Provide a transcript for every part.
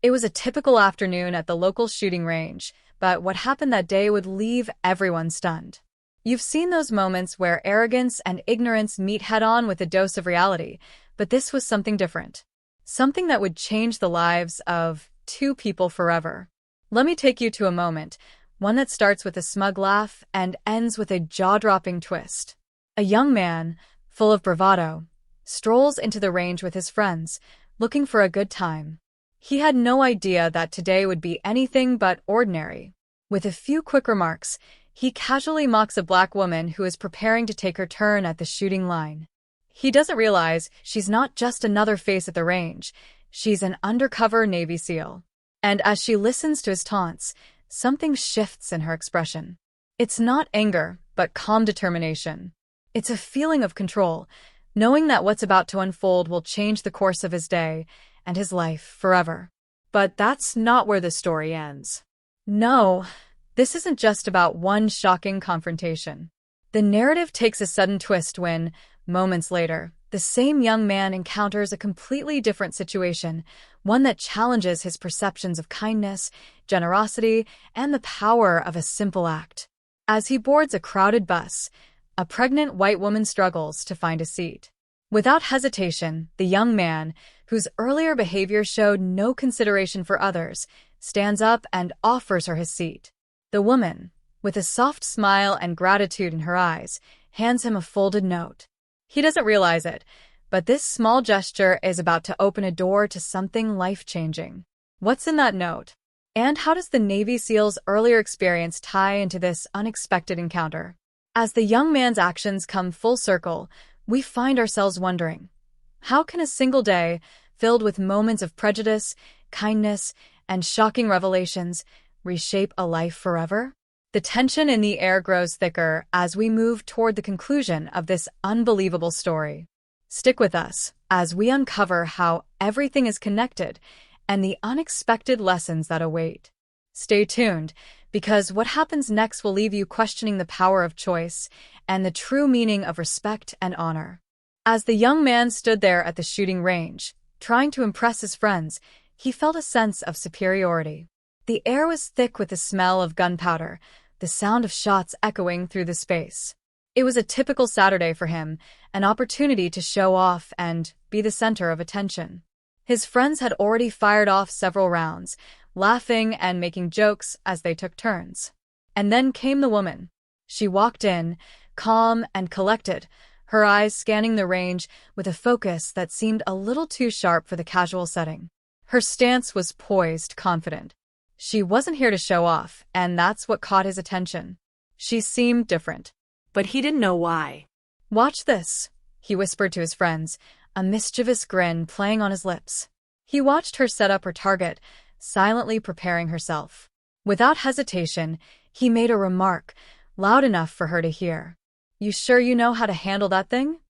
It was a typical afternoon at the local shooting range, but what happened that day would leave everyone stunned. You've seen those moments where arrogance and ignorance meet head-on with a dose of reality, but this was something different. Something that would change the lives of two people forever. Let me take you to a moment, one that starts with a smug laugh and ends with a jaw-dropping twist. A young man, full of bravado, strolls into the range with his friends, looking for a good time. He had no idea that today would be anything but ordinary. With a few quick remarks, he casually mocks a black woman who is preparing to take her turn at the shooting line. He doesn't realize she's not just another face at the range, she's an undercover Navy SEAL. And as she listens to his taunts, something shifts in her expression. It's not anger, but calm determination. It's a feeling of control, knowing that what's about to unfold will change the course of his day and his life forever. But that's not where the story ends. No, this isn't just about one shocking confrontation. The narrative takes a sudden twist when, moments later, the same young man encounters a completely different situation, one that challenges his perceptions of kindness, generosity, and the power of a simple act. As he boards a crowded bus, a pregnant white woman struggles to find a seat. Without hesitation, the young man, whose earlier behavior showed no consideration for others, stands up and offers her his seat. The woman, with a soft smile and gratitude in her eyes, hands him a folded note. He doesn't realize it, but this small gesture is about to open a door to something life-changing. What's in that note? And how does the Navy SEAL's earlier experience tie into this unexpected encounter? As the young man's actions come full circle, we find ourselves wondering, how can a single day, filled with moments of prejudice, kindness, and shocking revelations, reshape a life forever? The tension in the air grows thicker as we move toward the conclusion of this unbelievable story. Stick with us as we uncover how everything is connected and the unexpected lessons that await. Stay tuned, because what happens next will leave you questioning the power of choice and the true meaning of respect and honor. As the young man stood there at the shooting range, trying to impress his friends, he felt a sense of superiority. The air was thick with the smell of gunpowder, the sound of shots echoing through the space. It was a typical Saturday for him, an opportunity to show off and be the center of attention. His friends had already fired off several rounds, laughing and making jokes as they took turns. And then came the woman. She walked in, calm and collected, her eyes scanning the range with a focus that seemed a little too sharp for the casual setting. Her stance was poised, confident. She wasn't here to show off, and that's what caught his attention. She seemed different. But he didn't know why. "Watch this," he whispered to his friends, a mischievous grin playing on his lips. He watched her set up her target, silently preparing herself. Without hesitation, he made a remark, loud enough for her to hear. "You sure you know how to handle that thing?"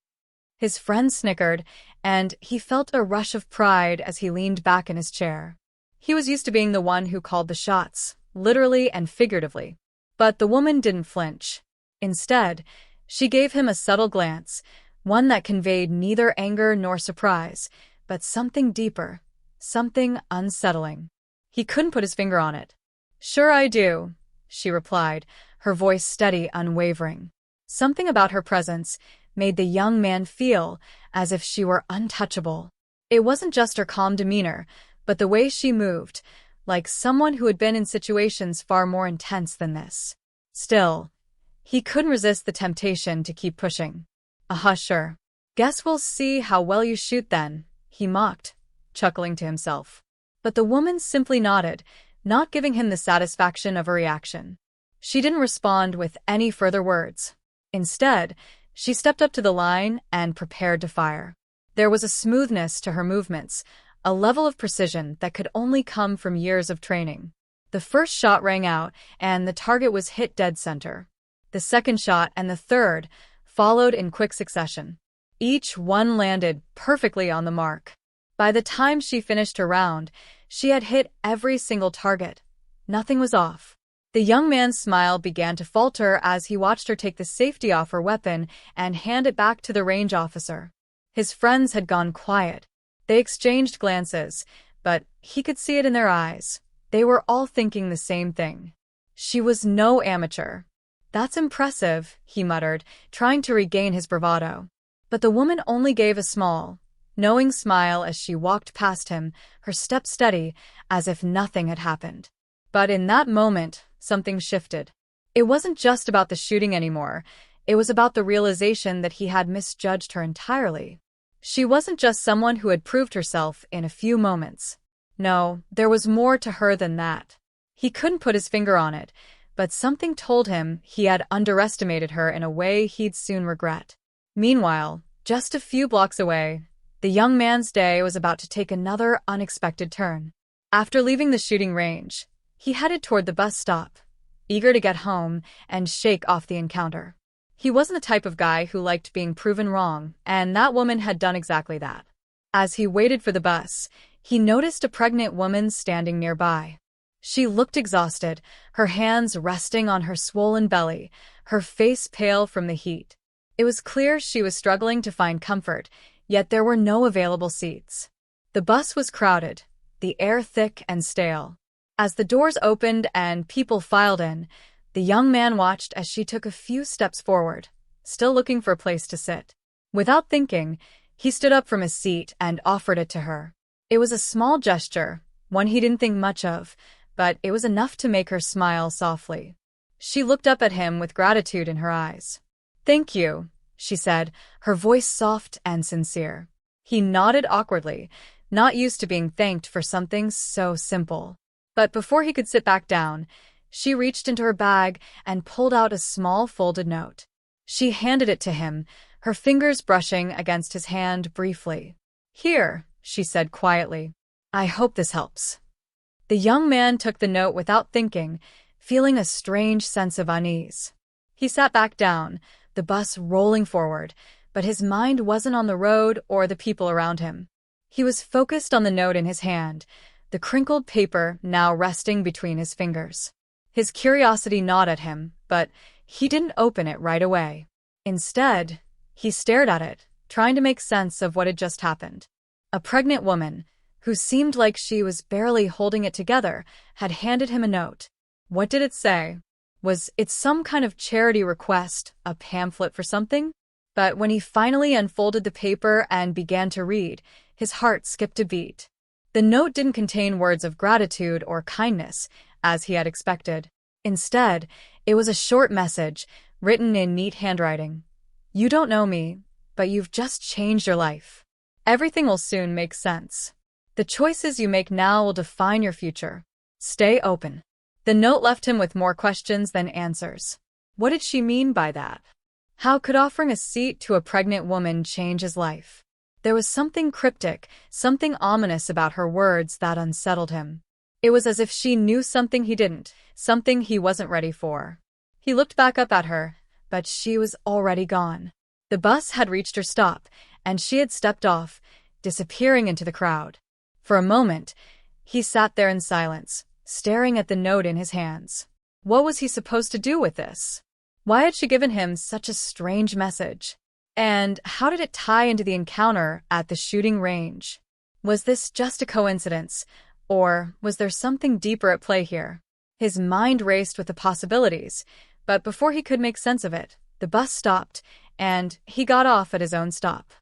His friend snickered, and he felt a rush of pride as he leaned back in his chair. He was used to being the one who called the shots, literally and figuratively. But the woman didn't flinch. Instead, she gave him a subtle glance, one that conveyed neither anger nor surprise, but something deeper, something unsettling. He couldn't put his finger on it. "Sure I do," she replied, her voice steady, unwavering. Something about her presence made the young man feel as if she were untouchable. It wasn't just her calm demeanor, but the way she moved, like someone who had been in situations far more intense than this. Still, he couldn't resist the temptation to keep pushing. Sure. "Guess we'll see how well you shoot then," he mocked, chuckling to himself. But the woman simply nodded, not giving him the satisfaction of a reaction. She didn't respond with any further words. Instead, she stepped up to the line and prepared to fire. There was a smoothness to her movements, a level of precision that could only come from years of training. The first shot rang out, and the target was hit dead center. The second shot and the third followed in quick succession. Each one landed perfectly on the mark. By the time she finished her round, she had hit every single target. Nothing was off. The young man's smile began to falter as he watched her take the safety off her weapon and hand it back to the range officer. His friends had gone quiet. They exchanged glances, but he could see it in their eyes. They were all thinking the same thing. She was no amateur. "That's impressive," he muttered, trying to regain his bravado. But the woman only gave a small, knowing smile as she walked past him, her step steady, as if nothing had happened. But in that moment, something shifted. It wasn't just about the shooting anymore. It was about the realization that he had misjudged her entirely. She wasn't just someone who had proved herself in a few moments. No, there was more to her than that. He couldn't put his finger on it, but something told him he had underestimated her in a way he'd soon regret. Meanwhile, just a few blocks away, the young man's day was about to take another unexpected turn. After leaving the shooting range, he headed toward the bus stop, eager to get home and shake off the encounter. He wasn't the type of guy who liked being proven wrong, and that woman had done exactly that. As he waited for the bus, he noticed a pregnant woman standing nearby. She looked exhausted, her hands resting on her swollen belly, her face pale from the heat. It was clear she was struggling to find comfort, yet there were no available seats. The bus was crowded, the air thick and stale. As the doors opened and people filed in, the young man watched as she took a few steps forward, still looking for a place to sit. Without thinking, he stood up from his seat and offered it to her. It was a small gesture, one he didn't think much of, but it was enough to make her smile softly. She looked up at him with gratitude in her eyes. "Thank you," she said, her voice soft and sincere. He nodded awkwardly, not used to being thanked for something so simple. But before he could sit back down, she reached into her bag and pulled out a small folded note. She handed it to him, her fingers brushing against his hand briefly. "Here," she said quietly. "I hope this helps." The young man took the note without thinking, feeling a strange sense of unease. He sat back down, the bus rolling forward, but his mind wasn't on the road or the people around him. He was focused on the note in his hand, the crinkled paper now resting between his fingers. His curiosity gnawed at him, but he didn't open it right away. Instead, he stared at it, trying to make sense of what had just happened. A pregnant woman, who seemed like she was barely holding it together, had handed him a note. What did it say? Was it some kind of charity request, a pamphlet for something? But when he finally unfolded the paper and began to read, his heart skipped a beat. The note didn't contain words of gratitude or kindness, as he had expected. Instead, it was a short message, written in neat handwriting. "You don't know me, but you've just changed your life. Everything will soon make sense. The choices you make now will define your future. Stay open." The note left him with more questions than answers. What did she mean by that? How could offering a seat to a pregnant woman change his life? There was something cryptic, something ominous about her words that unsettled him. It was as if she knew something he didn't, something he wasn't ready for. He looked back up at her, but she was already gone. The bus had reached her stop, and she had stepped off, disappearing into the crowd. For a moment, he sat there in silence, staring at the note in his hands. What was he supposed to do with this? Why had she given him such a strange message? And how did it tie into the encounter at the shooting range? Was this just a coincidence, or was there something deeper at play here? His mind raced with the possibilities, but before he could make sense of it, the bus stopped, and he got off at his own stop.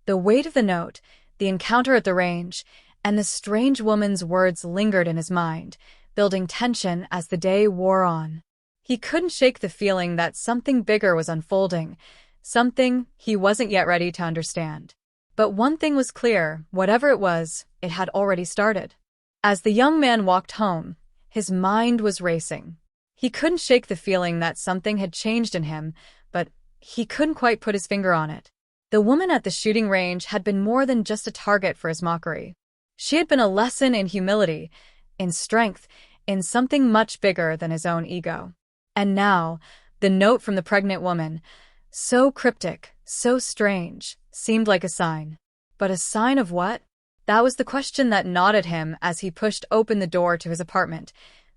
The weight of the note, the encounter at the range, and the strange woman's words lingered in his mind, building tension as the day wore on. He couldn't shake the feeling that something bigger was unfolding, something he wasn't yet ready to understand. But one thing was clear, whatever it was, it had already started. As the young man walked home, his mind was racing. He couldn't shake the feeling that something had changed in him, but he couldn't quite put his finger on it. The woman at the shooting range had been more than just a target for his mockery. She had been a lesson in humility, in strength, in something much bigger than his own ego. And now, the note from the pregnant woman, so cryptic, so strange, seemed like a sign. But a sign of what? That was the question that gnawed at him as he pushed open the door to his apartment,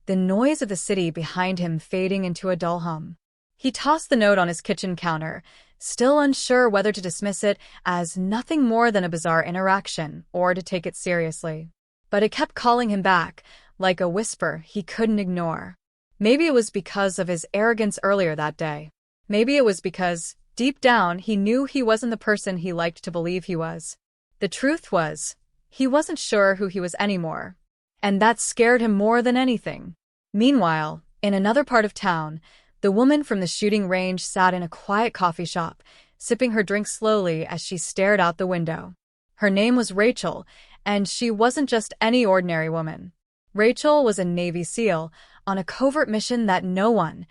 the noise of the city behind him fading into a dull hum. He tossed the note on his kitchen counter, still unsure whether to dismiss it as nothing more than a bizarre interaction or to take it seriously. but it kept calling him back, like a whisper he couldn't ignore. Maybe it was because of his arrogance earlier that day. Maybe it was because, deep down, he knew he wasn't the person he liked to believe he was. The truth was, he wasn't sure who he was anymore. And that scared him more than anything. Meanwhile, in another part of town, the woman from the shooting range sat in a quiet coffee shop, sipping her drink slowly as she stared out the window. Her name was Rachel, and she wasn't just any ordinary woman. Rachel was a Navy SEAL on a covert mission that no one,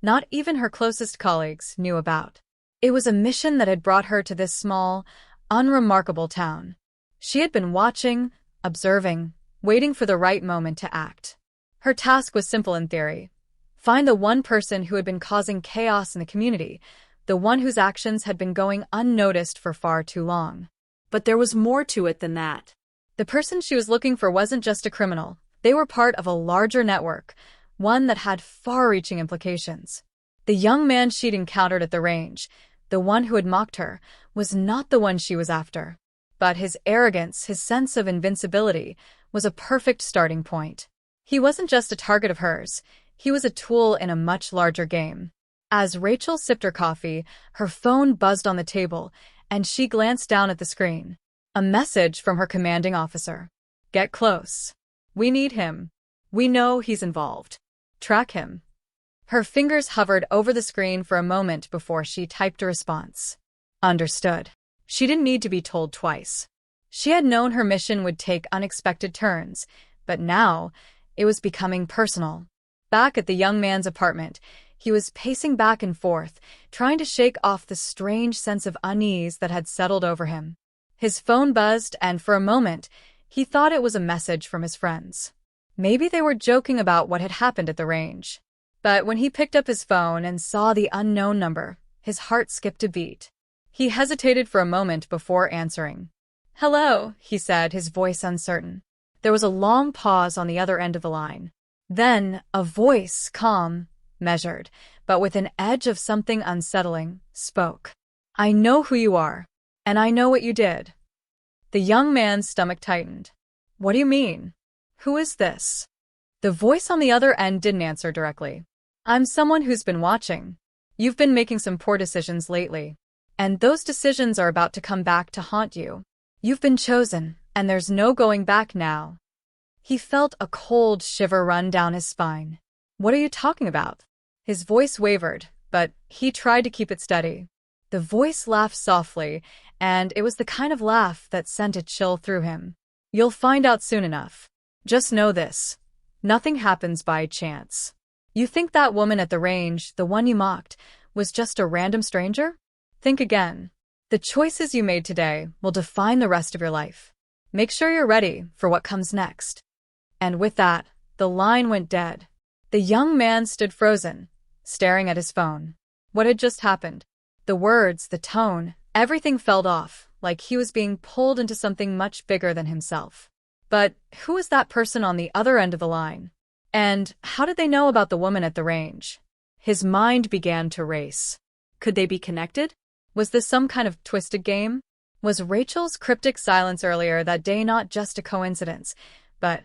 not even her closest colleagues, knew about. It was a mission that had brought her to this small, unremarkable town. She had been watching, observing, waiting for the right moment to act. Her task was simple in theory. Find the one person who had been causing chaos in the community, the one whose actions had been going unnoticed for far too long. But there was more to it than that. The person she was looking for wasn't just a criminal. They were part of a larger network, one that had far-reaching implications. The young man she'd encountered at the range, the one who had mocked her, was not the one she was after. But his arrogance, his sense of invincibility, was a perfect starting point. He wasn't just a target of hers, he was a tool in a much larger game. As Rachel sipped her coffee, her phone buzzed on the table, and she glanced down at the screen. A message from her commanding officer. Get close. We need him. We know he's involved. Track him. Her fingers hovered over the screen for a moment before she typed a response. Understood. She didn't need to be told twice. She had known her mission would take unexpected turns, but now it was becoming personal. Back at the young man's apartment, he was pacing back and forth, trying to shake off the strange sense of unease that had settled over him. His phone buzzed, and for a moment, he thought it was a message from his friends. Maybe they were joking about what had happened at the range. But when he picked up his phone and saw the unknown number, his heart skipped a beat. He hesitated for a moment before answering. Hello, he said, his voice uncertain. There was a long pause on the other end of the line. Then, a voice, calm, measured, but with an edge of something unsettling, spoke. I know who you are, and I know what you did. The young man's stomach tightened. What do you mean? Who is this? The voice on the other end didn't answer directly. I'm someone who's been watching. You've been making some poor decisions lately, and those decisions are about to come back to haunt you. You've been chosen, and there's no going back now. He felt a cold shiver run down his spine. What are you talking about? His voice wavered, but he tried to keep it steady. The voice laughed softly, and it was the kind of laugh that sent a chill through him. You'll find out soon enough. Just know this. Nothing happens by chance. You think that woman at the range, the one you mocked, was just a random stranger? Think again. The choices you made today will define the rest of your life. Make sure you're ready for what comes next. And with that, the line went dead. The young man stood frozen, staring at his phone. What had just happened? The words, the tone, everything felt off, like he was being pulled into something much bigger than himself. But who was that person on the other end of the line? And how did they know about the woman at the range? His mind began to race. Could they be connected? Was this some kind of twisted game? Was Rachel's cryptic silence earlier that day not just a coincidence, but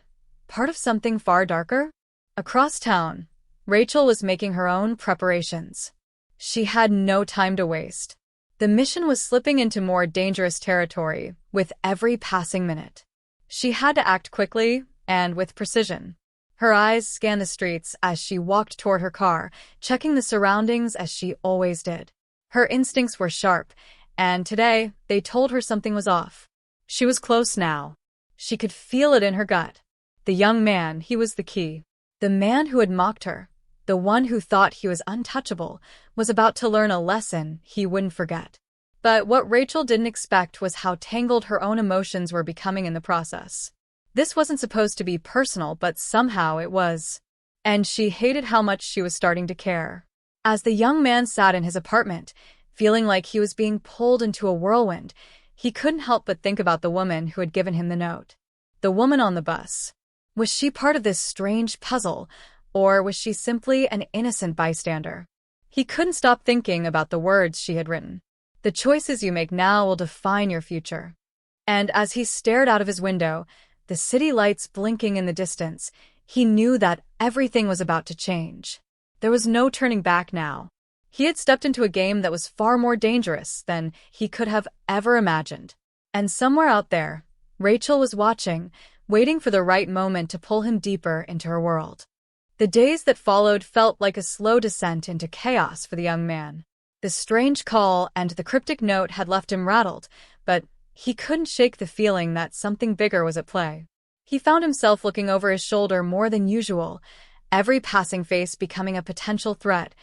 part of something far darker? Across town, Rachel was making her own preparations. She had no time to waste. The mission was slipping into more dangerous territory with every passing minute. She had to act quickly and with precision. Her eyes scanned the streets as she walked toward her car, checking the surroundings as she always did. Her instincts were sharp, and today they told her something was off. She was close now. She could feel it in her gut. The young man, he was the key. The man who had mocked her, the one who thought he was untouchable, was about to learn a lesson he wouldn't forget. But what Rachel didn't expect was how tangled her own emotions were becoming in the process. This wasn't supposed to be personal, but somehow it was. And she hated how much she was starting to care. As the young man sat in his apartment, feeling like he was being pulled into a whirlwind, he couldn't help but think about the woman who had given him the note. The woman on the bus. Was she part of this strange puzzle, or was she simply an innocent bystander? He couldn't stop thinking about the words she had written. The choices you make now will define your future. And as he stared out of his window, the city lights blinking in the distance, he knew that everything was about to change. There was no turning back now. He had stepped into a game that was far more dangerous than he could have ever imagined. And somewhere out there, Rachel was watching, waiting for the right moment to pull him deeper into her world. The days that followed felt like a slow descent into chaos for the young man. The strange call and the cryptic note had left him rattled, but he couldn't shake the feeling that something bigger was at play. He found himself looking over his shoulder more than usual, every passing face becoming a potential threat,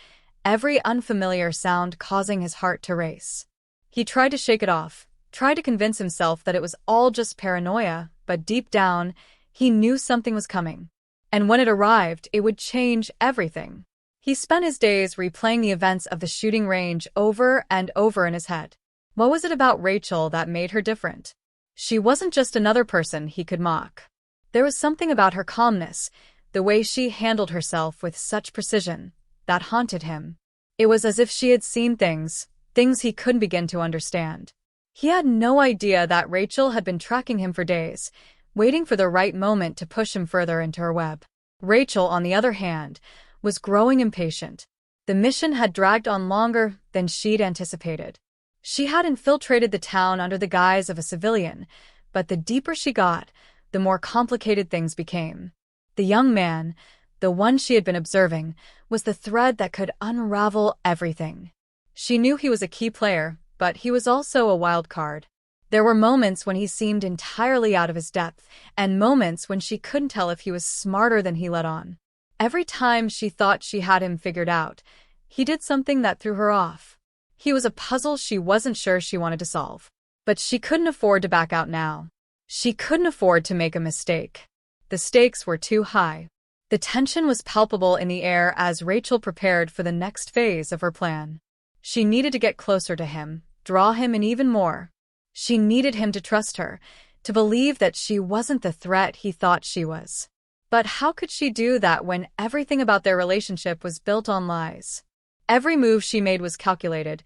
every unfamiliar sound causing his heart to race. He tried to shake it off, tried to convince himself that it was all just paranoia, but deep down, he knew something was coming. And when it arrived, it would change everything. He spent his days replaying the events of the shooting range over and over in his head. What was it about Rachel that made her different? She wasn't just another person he could mock. There was something about her calmness, the way she handled herself with such precision, that haunted him. It was as if she had seen things he couldn't begin to understand. He had no idea that Rachel had been tracking him for days, waiting for the right moment to push him further into her web. Rachel, on the other hand, was growing impatient. The mission had dragged on longer than she'd anticipated. She had infiltrated the town under the guise of a civilian, but the deeper she got, the more complicated things became. The young man, the one she had been observing, was the thread that could unravel everything. She knew he was a key player, but he was also a wild card. There were moments when he seemed entirely out of his depth, and moments when she couldn't tell if he was smarter than he let on. Every time she thought she had him figured out, he did something that threw her off. He was a puzzle she wasn't sure she wanted to solve. But she couldn't afford to back out now. She couldn't afford to make a mistake. The stakes were too high. The tension was palpable in the air as Rachel prepared for the next phase of her plan. She needed to get closer to him, draw him in even more. She needed him to trust her, to believe that she wasn't the threat he thought she was. But how could she do that when everything about their relationship was built on lies? Every move she made was calculated,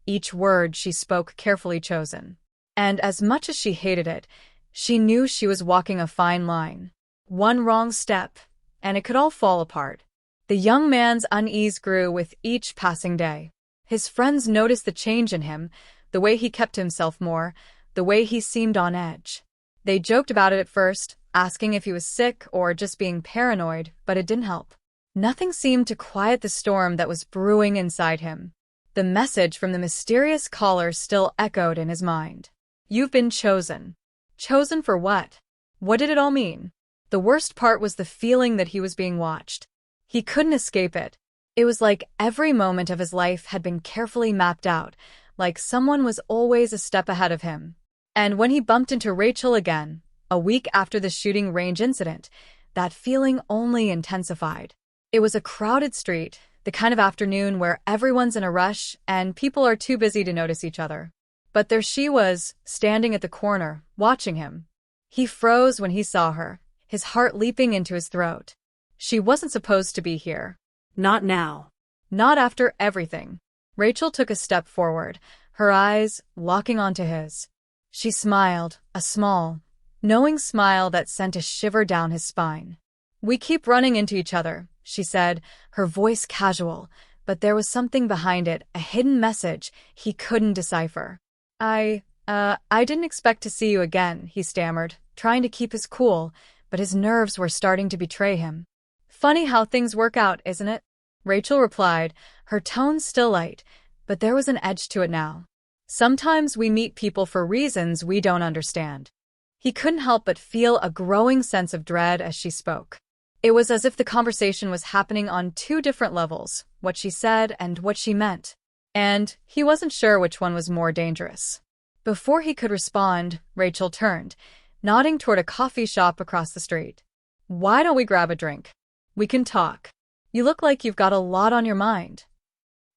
each word she spoke carefully chosen. And as much as she hated it, she knew she was walking a fine line. One wrong step, and it could all fall apart. The young man's unease grew with each passing day. His friends noticed the change in him, the way he kept himself more, the way he seemed on edge. They joked about it at first, asking if he was sick or just being paranoid, but it didn't help. Nothing seemed to quiet the storm that was brewing inside him. The message from the mysterious caller still echoed in his mind. "You've been chosen." Chosen for what? What did it all mean? The worst part was the feeling that he was being watched. He couldn't escape it. It was like every moment of his life had been carefully mapped out, like someone was always a step ahead of him. And when he bumped into Rachel again, a week after the shooting range incident, that feeling only intensified. It was a crowded street, the kind of afternoon where everyone's in a rush and people are too busy to notice each other. But there she was, standing at the corner, watching him. He froze when he saw her, his heart leaping into his throat. She wasn't supposed to be here. Not now. Not after everything. Rachel took a step forward, her eyes locking onto his. She smiled, a small, knowing smile that sent a shiver down his spine. "We keep running into each other," she said, her voice casual, but there was something behind it, a hidden message he couldn't decipher. I didn't expect to see you again," he stammered, trying to keep his cool, but his nerves were starting to betray him. "Funny how things work out, isn't it?" Rachel replied, her tone still light, but there was an edge to it now. "Sometimes we meet people for reasons we don't understand." He couldn't help but feel a growing sense of dread as she spoke. It was as if the conversation was happening on two different levels, what she said and what she meant. And he wasn't sure which one was more dangerous. Before he could respond, Rachel turned, nodding toward a coffee shop across the street. "Why don't we grab a drink? We can talk. You look like you've got a lot on your mind."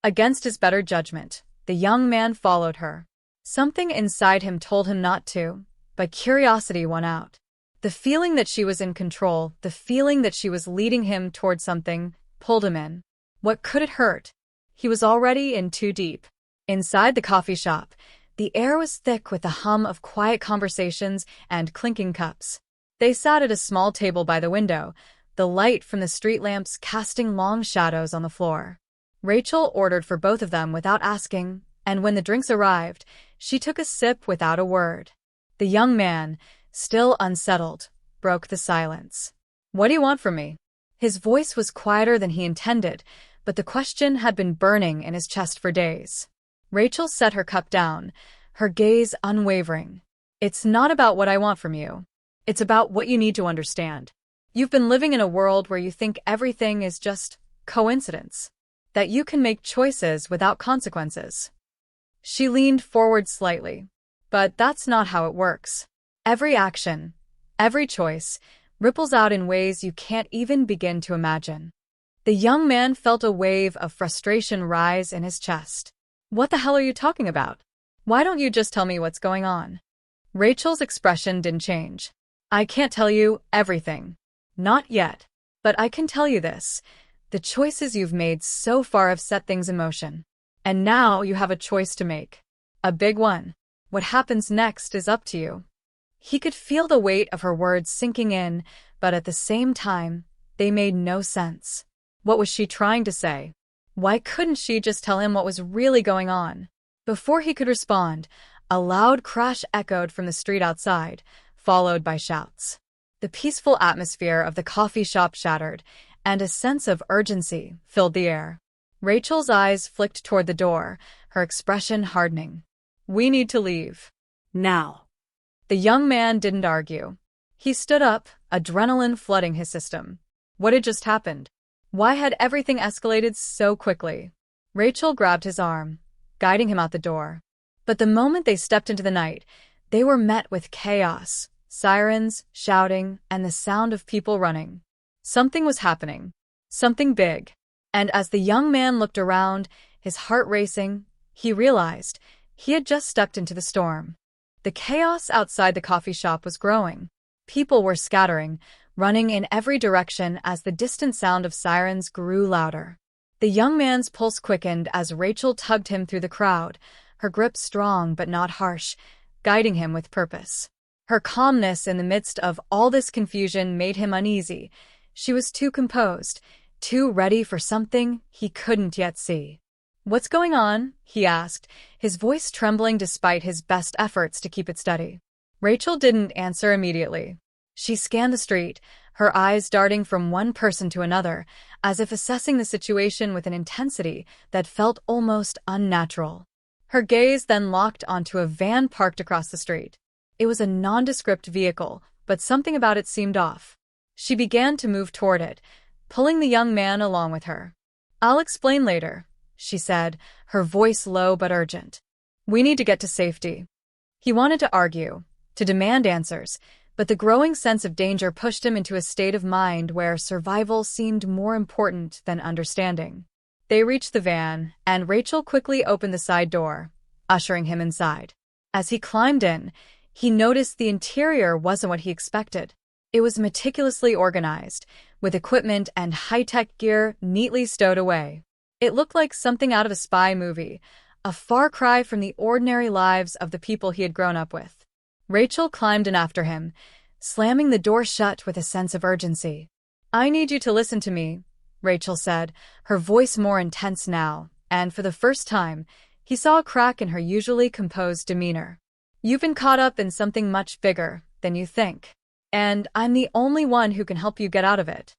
Against his better judgment, the young man followed her. Something inside him told him not to, but curiosity won out. The feeling that she was in control, the feeling that she was leading him toward something, pulled him in. What could it hurt? He was already in too deep. Inside the coffee shop, the air was thick with the hum of quiet conversations and clinking cups. They sat at a small table by the window, the light from the street lamps casting long shadows on the floor. Rachel ordered for both of them without asking, and when the drinks arrived, she took a sip without a word. The young man, still unsettled, broke the silence. "What do you want from me?" His voice was quieter than he intended, but the question had been burning in his chest for days. Rachel set her cup down, her gaze unwavering. "It's not about what I want from you. It's about what you need to understand. You've been living in a world where you think everything is just coincidence, that you can make choices without consequences." She leaned forward slightly. "But that's not how it works. Every action, every choice, ripples out in ways you can't even begin to imagine." The young man felt a wave of frustration rise in his chest. "What the hell are you talking about? Why don't you just tell me what's going on?" Rachel's expression didn't change. "I can't tell you everything. Not yet. But I can tell you this. The choices you've made so far have set things in motion. And now you have a choice to make. A big one. What happens next is up to you." He could feel the weight of her words sinking in, but at the same time, they made no sense. What was she trying to say? Why couldn't she just tell him what was really going on? Before he could respond, a loud crash echoed from the street outside, followed by shouts. The peaceful atmosphere of the coffee shop shattered, and a sense of urgency filled the air. Rachel's eyes flicked toward the door, her expression hardening. "We need to leave. Now." The young man didn't argue. He stood up, adrenaline flooding his system. What had just happened? Why had everything escalated so quickly? Rachel grabbed his arm, guiding him out the door. But the moment they stepped into the night, they were met with chaos, sirens, shouting, and the sound of people running. Something was happening. Something big. And as the young man looked around, his heart racing, he realized he had just stepped into the storm. The chaos outside the coffee shop was growing. People were scattering, running in every direction as the distant sound of sirens grew louder. The young man's pulse quickened as Rachel tugged him through the crowd, her grip strong but not harsh, guiding him with purpose. Her calmness in the midst of all this confusion made him uneasy. She was too composed, too ready for something he couldn't yet see. "What's going on?" he asked, his voice trembling despite his best efforts to keep it steady. Rachel didn't answer immediately. She scanned the street, her eyes darting from one person to another, as if assessing the situation with an intensity that felt almost unnatural. Her gaze then locked onto a van parked across the street. It was a nondescript vehicle, but something about it seemed off. She began to move toward it, pulling the young man along with her. "I'll explain later," she said, her voice low but urgent. "We need to get to safety." He wanted to argue, to demand answers, but the growing sense of danger pushed him into a state of mind where survival seemed more important than understanding. They reached the van, and Rachel quickly opened the side door, ushering him inside. As he climbed in, he noticed the interior wasn't what he expected. It was meticulously organized, with equipment and high-tech gear neatly stowed away. It looked like something out of a spy movie, a far cry from the ordinary lives of the people he had grown up with. Rachel climbed in after him, slamming the door shut with a sense of urgency. "I need you to listen to me," Rachel said, her voice more intense now, and for the first time, he saw a crack in her usually composed demeanor. "You've been caught up in something much bigger than you think, and I'm the only one who can help you get out of it."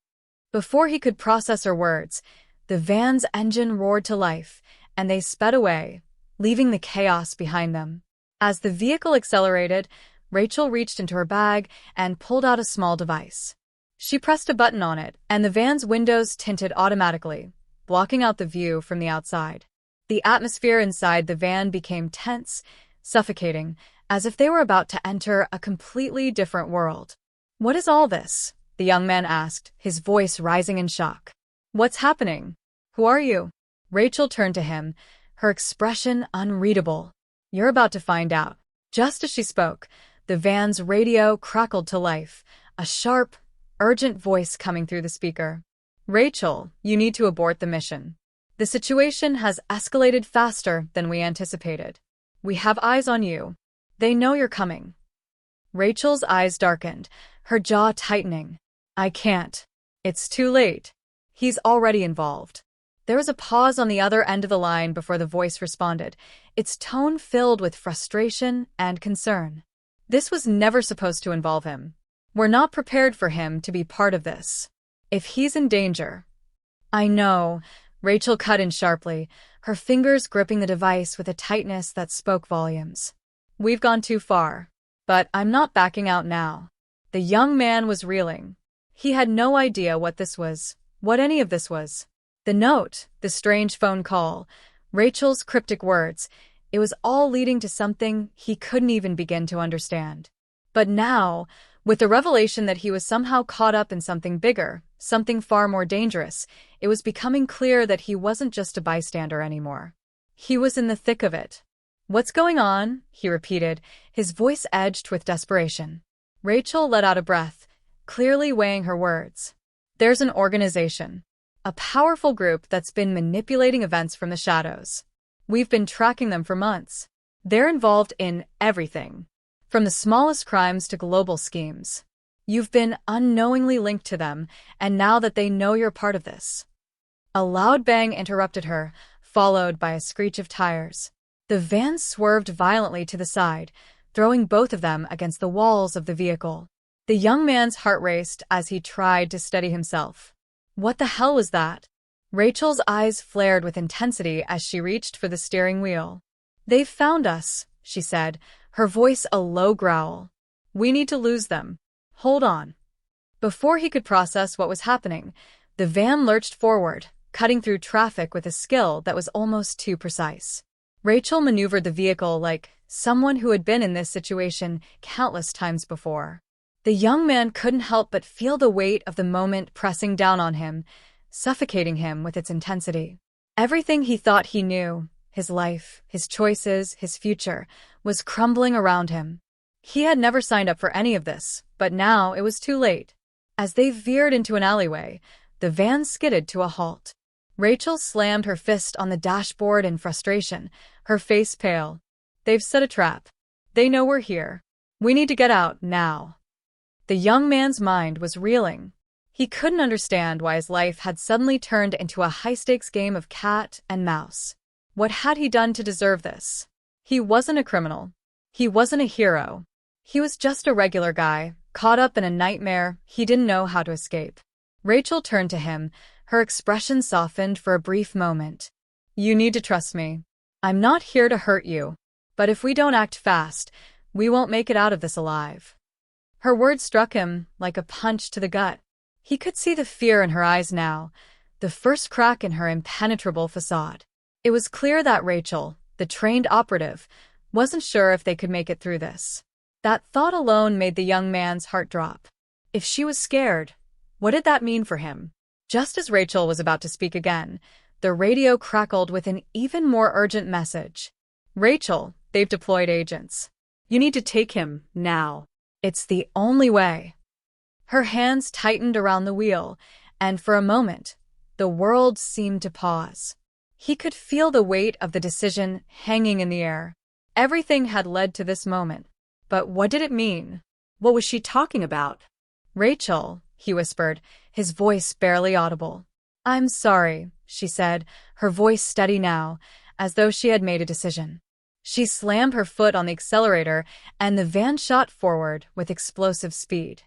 Before he could process her words, the van's engine roared to life, and they sped away, leaving the chaos behind them. As the vehicle accelerated, Rachel reached into her bag and pulled out a small device. She pressed a button on it, and the van's windows tinted automatically, blocking out the view from the outside. The atmosphere inside the van became tense, suffocating, as if they were about to enter a completely different world. "What is all this?" the young man asked, his voice rising in shock. "What's happening? Who are you?" Rachel turned to him, her expression unreadable. "You're about to find out." Just as she spoke, the van's radio crackled to life, a sharp, urgent voice coming through the speaker. "Rachel, you need to abort the mission. The situation has escalated faster than we anticipated. We have eyes on you. They know you're coming." Rachel's eyes darkened, her jaw tightening. I can't. It's too late. He's already involved. There was a pause on the other end of the line before the voice responded, its tone filled with frustration and concern. This was never supposed to involve him. We're not prepared for him to be part of this. If he's in danger. I know, Rachel cut in sharply, her fingers gripping the device with a tightness that spoke volumes. We've gone too far. But I'm not backing out now. The young man was reeling. He had no idea what any of this was. The note, the strange phone call, Rachel's cryptic words, it was all leading to something he couldn't even begin to understand. But now, with the revelation that he was somehow caught up in something bigger, something far more dangerous, it was becoming clear that he wasn't just a bystander anymore. He was in the thick of it. What's going on? He repeated, his voice edged with desperation. Rachel let out a breath, clearly weighing her words. There's an organization. A powerful group that's been manipulating events from the shadows. We've been tracking them for months. They're involved in everything. From the smallest crimes to global schemes. You've been unknowingly linked to them, and now that they know you're part of this. A loud bang interrupted her, followed by a screech of tires. The van swerved violently to the side, throwing both of them against the walls of the vehicle. The young man's heart raced as he tried to steady himself. What the hell was that? Rachel's eyes flared with intensity as she reached for the steering wheel. They've found us, she said, her voice a low growl. We need to lose them. Hold on. Before he could process what was happening, the van lurched forward, cutting through traffic with a skill that was almost too precise. Rachel maneuvered the vehicle like someone who had been in this situation countless times before. The young man couldn't help but feel the weight of the moment pressing down on him, suffocating him with its intensity. Everything he thought he knew, his life, his choices, his future, was crumbling around him. He had never signed up for any of this, but now it was too late. As they veered into an alleyway, the van skidded to a halt. Rachel slammed her fist on the dashboard in frustration, her face pale. They've set a trap. They know we're here. We need to get out now. The young man's mind was reeling. He couldn't understand why his life had suddenly turned into a high-stakes game of cat and mouse. What had he done to deserve this? He wasn't a criminal. He wasn't a hero. He was just a regular guy, caught up in a nightmare he didn't know how to escape. Rachel turned to him, her expression softened for a brief moment. You need to trust me. I'm not here to hurt you. But if we don't act fast, we won't make it out of this alive. Her words struck him like a punch to the gut. He could see the fear in her eyes now, the first crack in her impenetrable facade. It was clear that Rachel, the trained operative, wasn't sure if they could make it through this. That thought alone made the young man's heart drop. If she was scared, what did that mean for him? Just as Rachel was about to speak again, the radio crackled with an even more urgent message. Rachel, they've deployed agents. You need to take him, now. It's the only way. Her hands tightened around the wheel, and for a moment, the world seemed to pause. He could feel the weight of the decision hanging in the air. Everything had led to this moment. But what did it mean? What was she talking about? Rachel, he whispered, his voice barely audible. I'm sorry, she said, her voice steady now, as though she had made a decision. She slammed her foot on the accelerator, and the van shot forward with explosive speed.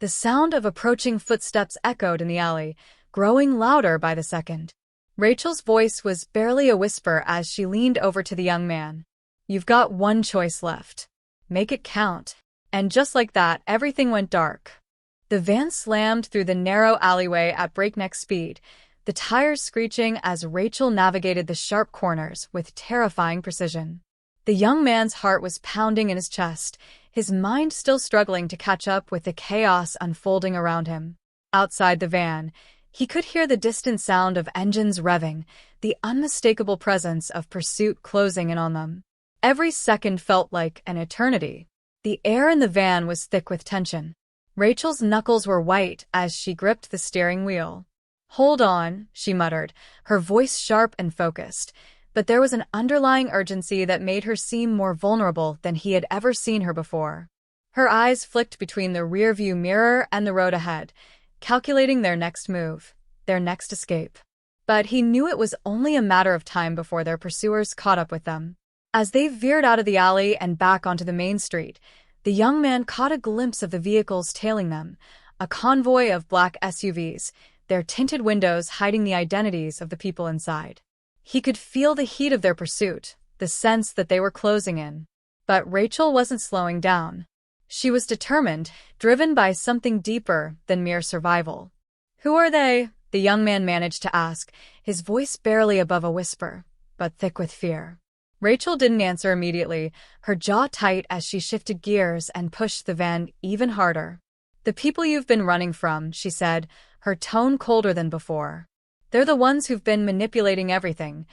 The sound of approaching footsteps echoed in the alley, growing louder by the second. Rachel's voice was barely a whisper as she leaned over to the young man. You've got one choice left. Make it count. And just like that, everything went dark. The van slammed through the narrow alleyway at breakneck speed, the tires screeching as Rachel navigated the sharp corners with terrifying precision. The young man's heart was pounding in his chest, his mind still struggling to catch up with the chaos unfolding around him. Outside the van, he could hear the distant sound of engines revving, the unmistakable presence of pursuit closing in on them. Every second felt like an eternity. The air in the van was thick with tension. Rachel's knuckles were white as she gripped the steering wheel. Hold on, she muttered, her voice sharp and focused. But there was an underlying urgency that made her seem more vulnerable than he had ever seen her before. Her eyes flicked between the rearview mirror and the road ahead, calculating their next move, their next escape. But he knew it was only a matter of time before their pursuers caught up with them. As they veered out of the alley and back onto the main street, the young man caught a glimpse of the vehicles tailing them, a convoy of black SUVs, their tinted windows hiding the identities of the people inside. He could feel the heat of their pursuit, the sense that they were closing in. But Rachel wasn't slowing down. She was determined, driven by something deeper than mere survival. "Who are they?" the young man managed to ask, his voice barely above a whisper, but thick with fear. Rachel didn't answer immediately, her jaw tight as she shifted gears and pushed the van even harder. "The people you've been running from," she said, her tone colder than before. "They're the ones who've been manipulating everything,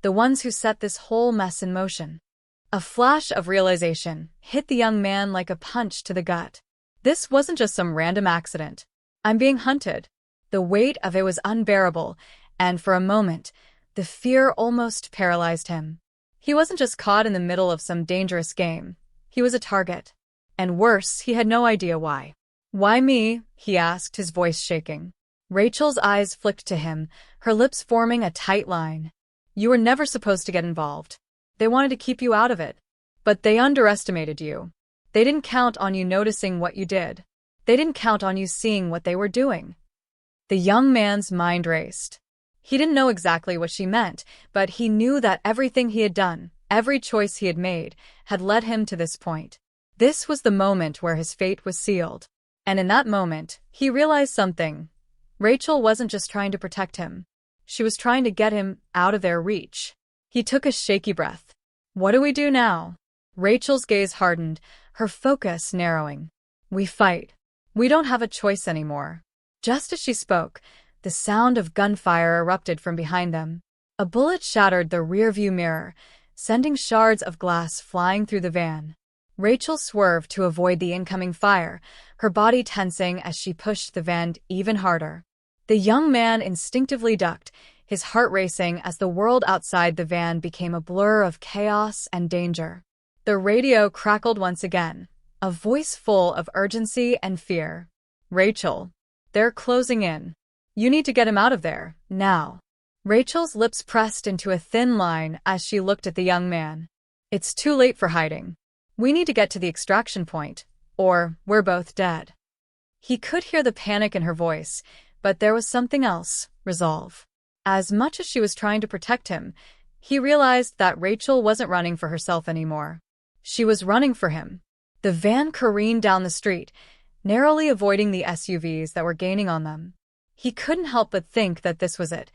the ones who set this whole mess in motion." A flash of realization hit the young man like a punch to the gut. This wasn't just some random accident. "I'm being hunted." The weight of it was unbearable, and for a moment, the fear almost paralyzed him. He wasn't just caught in the middle of some dangerous game. He was a target. And worse, he had no idea why. "Why me?" he asked, his voice shaking. Rachel's eyes flicked to him, her lips forming a tight line. "You were never supposed to get involved. They wanted to keep you out of it. But they underestimated you. They didn't count on you noticing what you did. They didn't count on you seeing what they were doing." The young man's mind raced. He didn't know exactly what she meant, but he knew that everything he had done, every choice he had made, had led him to this point. This was the moment where his fate was sealed. And in that moment, he realized something. Rachel wasn't just trying to protect him. She was trying to get him out of their reach. He took a shaky breath. "What do we do now?" Rachel's gaze hardened, her focus narrowing. "We fight. We don't have a choice anymore." Just as she spoke, the sound of gunfire erupted from behind them. A bullet shattered the rearview mirror, sending shards of glass flying through the van. Rachel swerved to avoid the incoming fire, her body tensing as she pushed the van even harder. The young man instinctively ducked, his heart racing as the world outside the van became a blur of chaos and danger. The radio crackled once again, a voice full of urgency and fear. "Rachel, they're closing in. You need to get him out of there, now." Rachel's lips pressed into a thin line as she looked at the young man. "It's too late for hiding. We need to get to the extraction point, or we're both dead." He could hear the panic in her voice, but there was something else, resolve. As much as she was trying to protect him, he realized that Rachel wasn't running for herself anymore. She was running for him. The van careened down the street, narrowly avoiding the SUVs that were gaining on them. He couldn't help but think that this was it,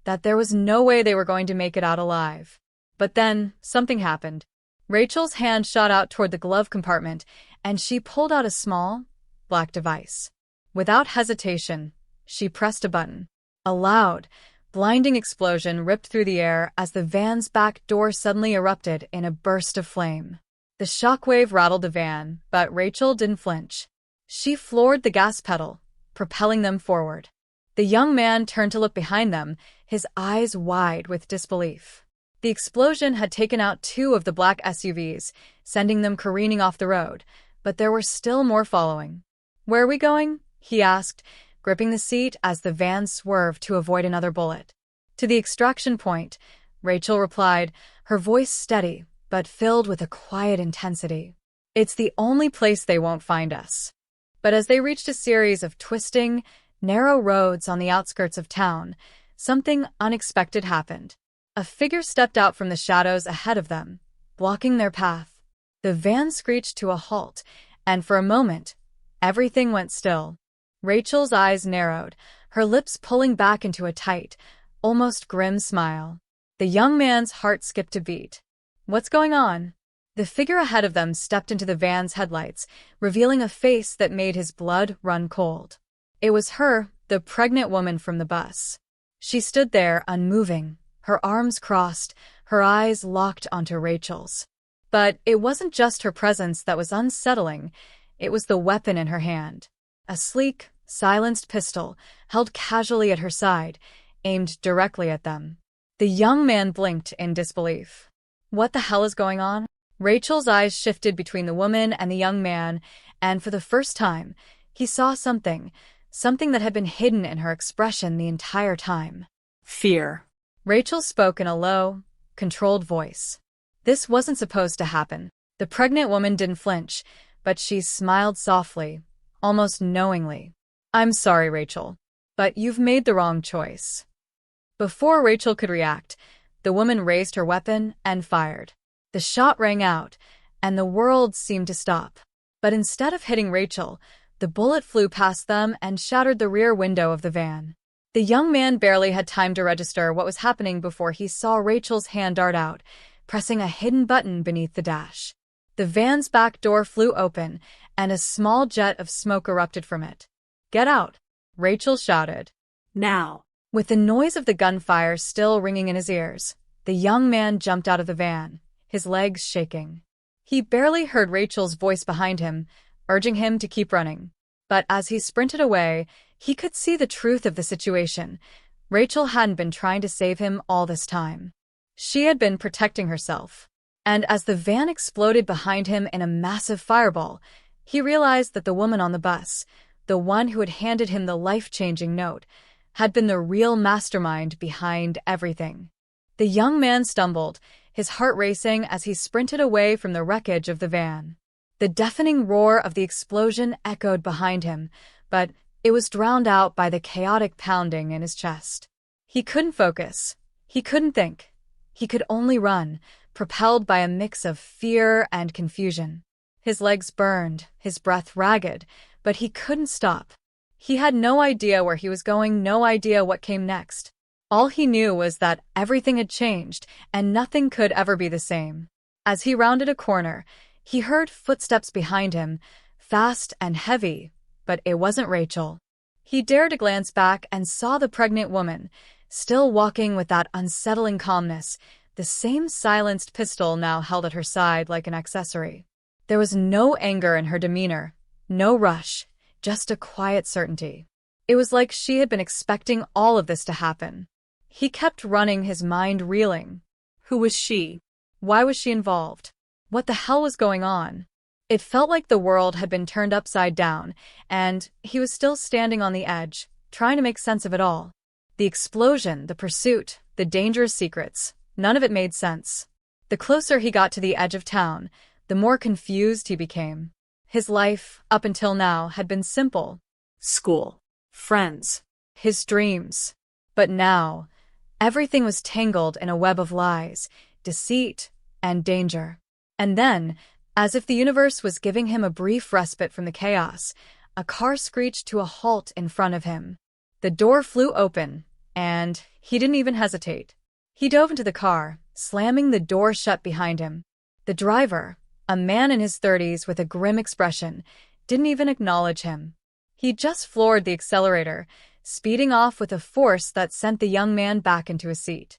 that there was no way they were going to make it out alive. But then, something happened. Rachel's hand shot out toward the glove compartment, and she pulled out a small, black device. Without hesitation, she pressed a button. A loud, blinding explosion ripped through the air as the van's back door suddenly erupted in a burst of flame. The shockwave rattled the van, but Rachel didn't flinch. She floored the gas pedal, propelling them forward. The young man turned to look behind them, his eyes wide with disbelief. The explosion had taken out 2 of the black SUVs, sending them careening off the road, but there were still more following. "Where are we going?" he asked, gripping the seat as the van swerved to avoid another bullet. "To the extraction point," Rachel replied, her voice steady, but filled with a quiet intensity. "It's the only place they won't find us." But as they reached a series of twisting, narrow roads on the outskirts of town, something unexpected happened. A figure stepped out from the shadows ahead of them, blocking their path. The van screeched to a halt, and for a moment, everything went still. Rachel's eyes narrowed, her lips pulling back into a tight, almost grim smile. The young man's heart skipped a beat. "What's going on?" The figure ahead of them stepped into the van's headlights, revealing a face that made his blood run cold. It was her, the pregnant woman from the bus. She stood there, unmoving, her arms crossed, her eyes locked onto Rachel's. But it wasn't just her presence that was unsettling, it was the weapon in her hand. A sleek, silenced pistol, held casually at her side, aimed directly at them. The young man blinked in disbelief. "What the hell is going on?" Rachel's eyes shifted between the woman and the young man, and for the first time, he saw something that had been hidden in her expression the entire time. Fear. Rachel spoke in a low, controlled voice. This wasn't supposed to happen. The pregnant woman didn't flinch, but she smiled softly, almost knowingly. I'm sorry, Rachel, but you've made the wrong choice. Before Rachel could react, the woman raised her weapon and fired. The shot rang out, and the world seemed to stop. But instead of hitting Rachel, the bullet flew past them and shattered the rear window of the van. The young man barely had time to register what was happening before he saw Rachel's hand dart out, pressing a hidden button beneath the dash. The van's back door flew open, and a small jet of smoke erupted from it. Get out, Rachel shouted. Now. With the noise of the gunfire still ringing in his ears, the young man jumped out of the van, his legs shaking. He barely heard Rachel's voice behind him, urging him to keep running. But as he sprinted away, he could see the truth of the situation. Rachel hadn't been trying to save him all this time. She had been protecting herself. And as the van exploded behind him in a massive fireball, he realized that the woman on the bus, the one who had handed him the life-changing note, had been the real mastermind behind everything. The young man stumbled, his heart racing as he sprinted away from the wreckage of the van. The deafening roar of the explosion echoed behind him, but it was drowned out by the chaotic pounding in his chest. He couldn't focus. He couldn't think. He could only run, propelled by a mix of fear and confusion. His legs burned, his breath ragged, but he couldn't stop. He had no idea where he was going, no idea what came next. All he knew was that everything had changed, and nothing could ever be the same. As he rounded a corner, he heard footsteps behind him, fast and heavy, but it wasn't Rachel. He dared to glance back and saw the pregnant woman, still walking with that unsettling calmness, the same silenced pistol now held at her side like an accessory. There was no anger in her demeanor, no rush, just a quiet certainty. It was like she had been expecting all of this to happen. He kept running, his mind reeling. Who was she? Why was she involved? What the hell was going on? It felt like the world had been turned upside down, and he was still standing on the edge, trying to make sense of it all. The explosion, the pursuit, the dangerous secrets, none of it made sense. The closer he got to the edge of town, the more confused he became. His life, up until now, had been simple. School. Friends. His dreams. But now, everything was tangled in a web of lies, deceit, and danger. And then, as if the universe was giving him a brief respite from the chaos, a car screeched to a halt in front of him. The door flew open, and he didn't even hesitate. He dove into the car, slamming the door shut behind him. The driver, a man in his 30s with a grim expression, didn't even acknowledge him. He just floored the accelerator, speeding off with a force that sent the young man back into his seat.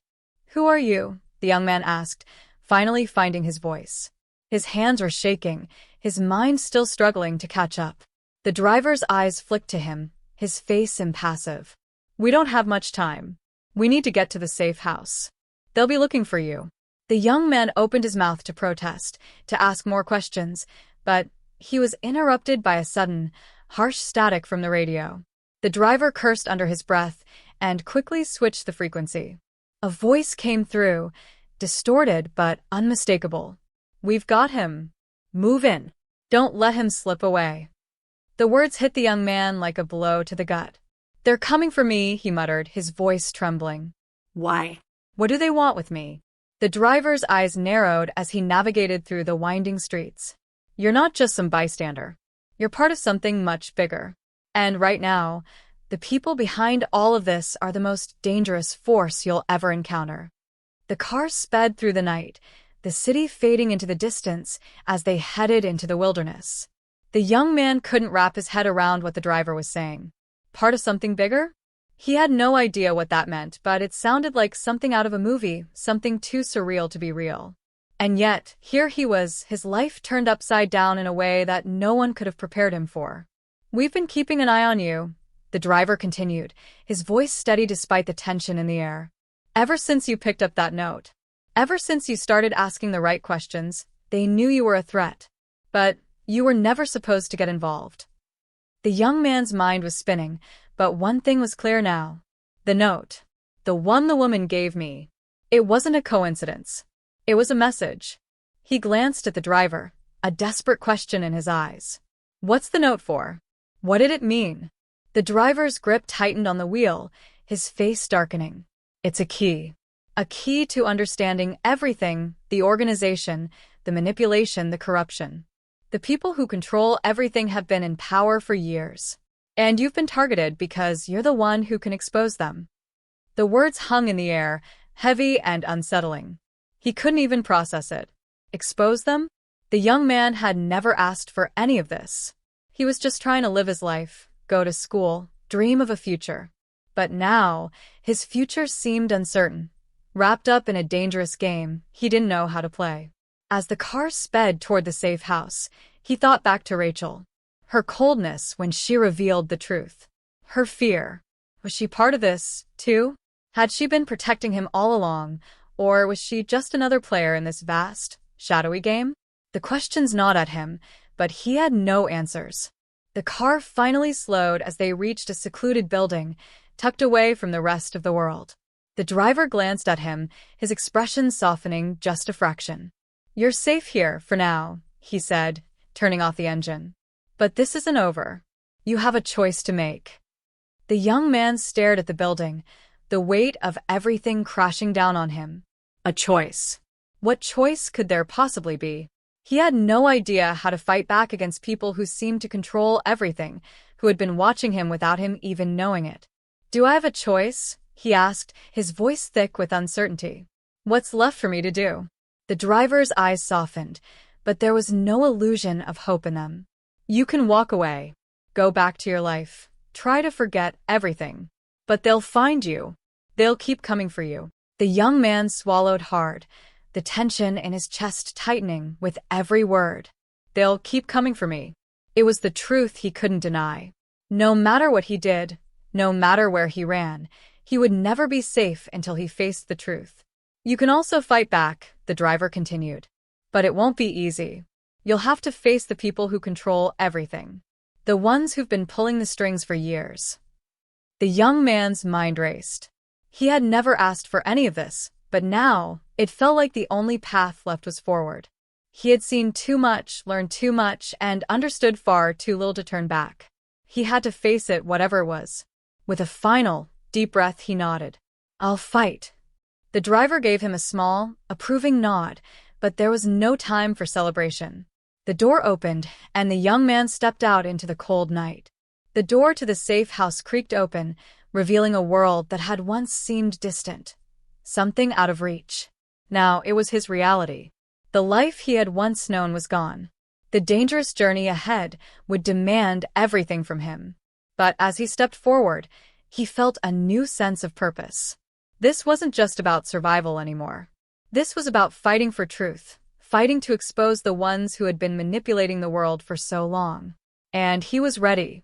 "Who are you?" the young man asked, finally finding his voice. His hands were shaking, his mind still struggling to catch up. The driver's eyes flicked to him, his face impassive. "We don't have much time. We need to get to the safe house. They'll be looking for you." The young man opened his mouth to protest, to ask more questions, but he was interrupted by a sudden, harsh static from the radio. The driver cursed under his breath and quickly switched the frequency. A voice came through, distorted but unmistakable. "We've got him. Move in. Don't let him slip away." The words hit the young man like a blow to the gut. "They're coming for me," he muttered, his voice trembling. Why? "What do they want with me?" The driver's eyes narrowed as he navigated through the winding streets. "You're not just some bystander. You're part of something much bigger. And right now, the people behind all of this are the most dangerous force you'll ever encounter." The car sped through the night, the city fading into the distance as they headed into the wilderness. The young man couldn't wrap his head around what the driver was saying. Part of something bigger? He had no idea what that meant, but it sounded like something out of a movie, something too surreal to be real. And yet, here he was, his life turned upside down in a way that no one could have prepared him for. "We've been keeping an eye on you," the driver continued, his voice steady despite the tension in the air. "Ever since you picked up that note. Ever since you started asking the right questions, they knew you were a threat. But You were never supposed to get involved. The young man's mind was spinning, but one thing was clear now. The note. The one the woman gave me. It wasn't a coincidence. It was a message. He glanced at the driver, a desperate question in his eyes. What's the note for? What did it mean? The driver's grip tightened on the wheel, his face darkening. It's a key. A key to understanding everything, the organization, the manipulation, the corruption. The people who control everything have been in power for years. And you've been targeted because you're the one who can expose them. The words hung in the air, heavy and unsettling. He couldn't even process it. Expose them? The young man had never asked for any of this. He was just trying to live his life, go to school, dream of a future. But now, his future seemed uncertain, wrapped up in a dangerous game he didn't know how to play. As the car sped toward the safe house, he thought back to Rachel. Her coldness when she revealed the truth. Her fear. Was she part of this, too? Had she been protecting him all along, or was she just another player in this vast, shadowy game? The questions gnawed at him, but he had no answers. The car finally slowed as they reached a secluded building, tucked away from the rest of the world. The driver glanced at him, his expression softening just a fraction. "You're safe here, for now," he said, turning off the engine. "But this isn't over. You have a choice to make." The young man stared at the building, the weight of everything crashing down on him. A choice. What choice could there possibly be? He had no idea how to fight back against people who seemed to control everything, who had been watching him without him even knowing it. "Do I have a choice?" he asked, his voice thick with uncertainty. "What's left for me to do?" The driver's eyes softened, but there was no illusion of hope in them. "You can walk away. Go back to your life. Try to forget everything. But they'll find you. They'll keep coming for you." The young man swallowed hard, the tension in his chest tightening with every word. "They'll keep coming for me." It was the truth he couldn't deny. No matter what he did, no matter where he ran, he would never be safe until he faced the truth. "You can also fight back," the driver continued. "But it won't be easy. You'll have to face the people who control everything. The ones who've been pulling the strings for years." The young man's mind raced. He had never asked for any of this, but now, it felt like the only path left was forward. He had seen too much, learned too much, and understood far too little to turn back. He had to face it, whatever it was. With a final, deep breath, he nodded. "I'll fight." The driver gave him a small, approving nod, but there was no time for celebration. The door opened, and the young man stepped out into the cold night. The door to the safe house creaked open, revealing a world that had once seemed distant. Something out of reach. Now it was his reality. The life he had once known was gone. The dangerous journey ahead would demand everything from him. But as he stepped forward, he felt a new sense of purpose. This wasn't just about survival anymore. This was about fighting for truth, fighting to expose the ones who had been manipulating the world for so long. And he was ready.